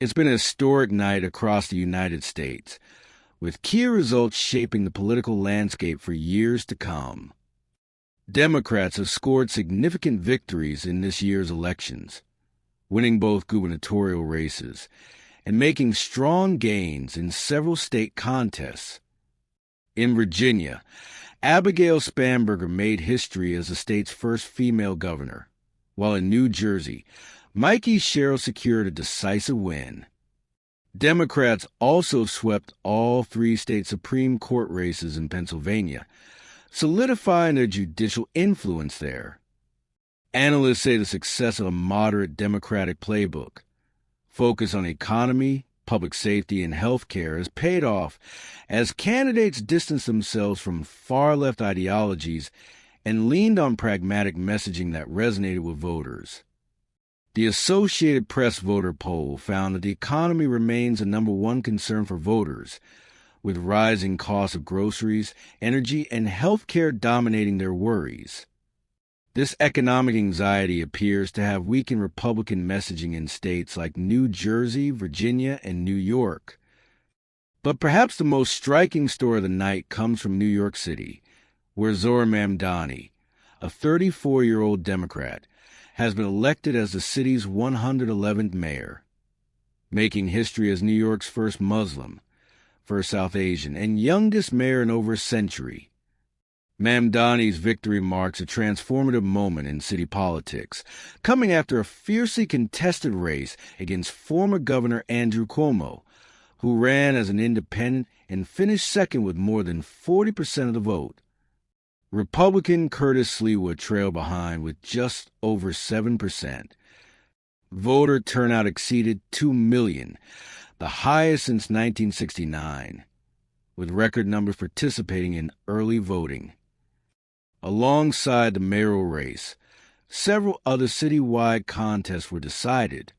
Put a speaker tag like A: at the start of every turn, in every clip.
A: It's been a historic night across the United States, with key results shaping the political landscape for years to come. Democrats have scored significant victories in this year's elections, winning both gubernatorial races and making strong gains in several state contests. In Virginia, Abigail Spanberger made history as the state's first female governor, while in New Jersey, Mikie Sherrill secured a decisive win. Democrats also swept all three state Supreme Court races in Pennsylvania, solidifying their judicial influence there. Analysts say the success of a moderate Democratic playbook, focus on economy, public safety, and health care has paid off as candidates distanced themselves from far-left ideologies and leaned on pragmatic messaging that resonated with voters. The Associated Press voter poll found that the economy remains the number one concern for voters, with rising costs of groceries, energy, and health care dominating their worries. This economic anxiety appears to have weakened Republican messaging in states like New Jersey, Virginia, and New York. But perhaps the most striking story of the night comes from New York City, where Zohran Mamdani, a 34-year-old Democrat, has been elected as the city's 111th mayor, making history as New York's first Muslim, first South Asian, and youngest mayor in over a century. Mamdani's victory marks a transformative moment in city politics, coming after a fiercely contested race against former Governor Andrew Cuomo, who ran as an independent and finished second with more than 40% of the vote. Republican Curtis Sliwa trailed behind with just over 7%. Voter turnout exceeded 2 million, the highest since 1969, with record numbers participating in early voting. Alongside the mayoral race, several other citywide contests were decided.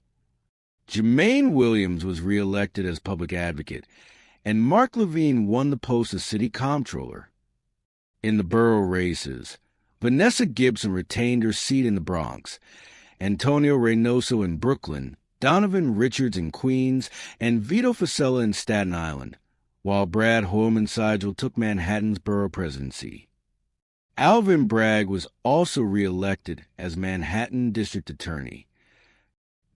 A: Jermaine Williams was re-elected as public advocate, and Mark Levine won the post of city comptroller. In the borough races, Vanessa Gibson retained her seat in the Bronx, Antonio Reynoso in Brooklyn, Donovan Richards in Queens, and Vito Fossella in Staten Island, while Brad Hoylman-Sigel took Manhattan's borough presidency. Alvin Bragg was also re-elected as Manhattan District Attorney.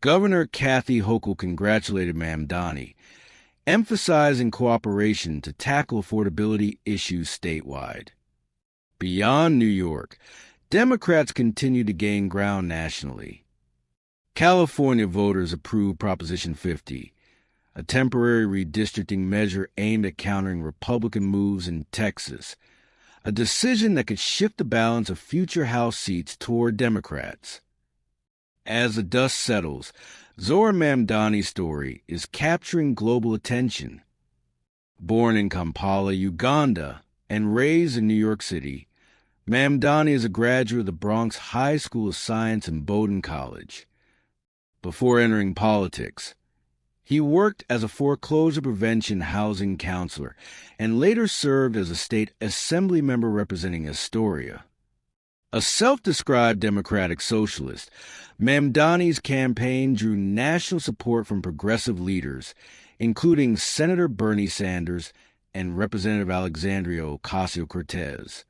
A: Governor Kathy Hochul congratulated Mamdani, emphasizing cooperation to tackle affordability issues statewide. Beyond New York, Democrats continue to gain ground nationally. California voters approved Proposition 50, a temporary redistricting measure aimed at countering Republican moves in Texas, a decision that could shift the balance of future House seats toward Democrats. As the dust settles, Zohran Mamdani's story is capturing global attention. Born in Kampala, Uganda, and raised in New York City, Mamdani is a graduate of the Bronx High School of Science and Bowdoin College. Before entering politics, he worked as a foreclosure prevention housing counselor and later served as a state assembly member representing Astoria. A self-described democratic socialist, Mamdani's campaign drew national support from progressive leaders, including Senator Bernie Sanders and Representative Alexandria Ocasio-Cortez.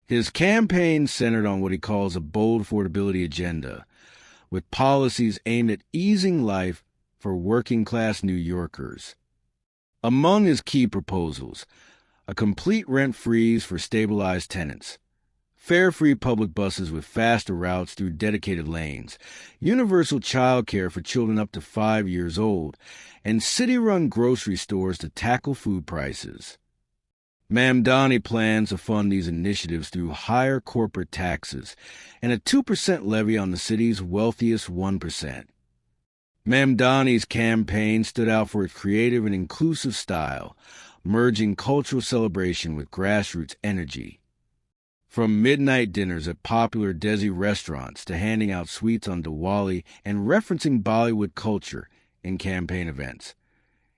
A: His campaign centered on what he calls a bold affordability agenda, with policies aimed at easing life for working-class New Yorkers. Among his key proposals, a complete rent freeze for stabilized tenants, fare-free public buses with faster routes through dedicated lanes, universal child care for children up to 5 years old, and city-run grocery stores to tackle food prices. Mamdani plans to fund these initiatives through higher corporate taxes and a 2% levy on the city's wealthiest 1%. Mamdani's campaign stood out for its creative and inclusive style, merging cultural celebration with grassroots energy. From midnight dinners at popular Desi restaurants to handing out sweets on Diwali and referencing Bollywood culture in campaign events,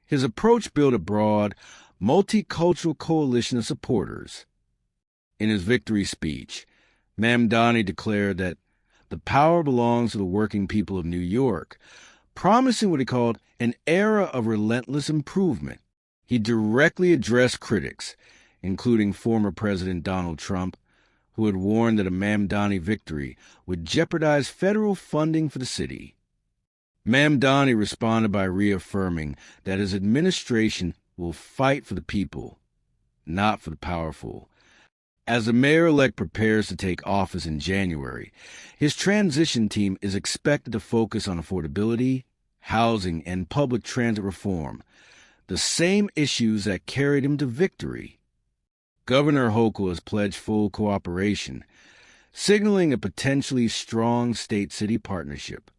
A: his approach built a broad, multicultural coalition of supporters. In his victory speech, Mamdani declared that the power belongs to the working people of New York, promising what he called an era of relentless improvement. He directly addressed critics, including former President Donald Trump, who had warned that a Mamdani victory would jeopardize federal funding for the city. Mamdani responded by reaffirming that his administration will fight for the people, not for the powerful. As the mayor-elect prepares to take office in January, his transition team is expected to focus on affordability, housing, and public transit reform, the same issues that carried him to victory. Governor Hochul has pledged full cooperation, signaling a potentially strong state-city partnership.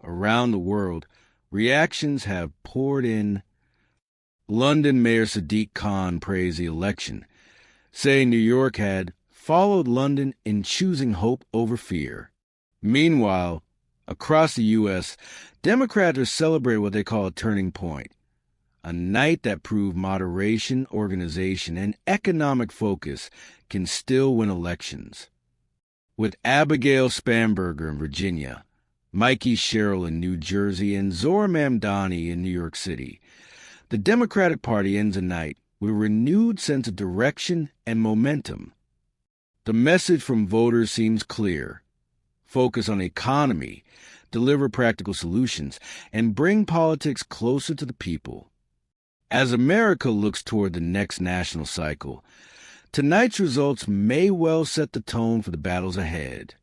A: Around the world, reactions have poured in. London Mayor Sadiq Khan praised the election, saying New York had followed London in choosing hope over fear. Meanwhile, across the U.S., Democrats are celebrating what they call a turning point, a night that proved moderation, organization, and economic focus can still win elections. With Abigail Spanberger in Virginia, Mikie Sherrill in New Jersey, and Zohran Mamdani in New York City, the Democratic Party ends the night with a renewed sense of direction and momentum. The message from voters seems clear. Focus on the economy, deliver practical solutions, and bring politics closer to the people. As America looks toward the next national cycle, tonight's results may well set the tone for the battles ahead.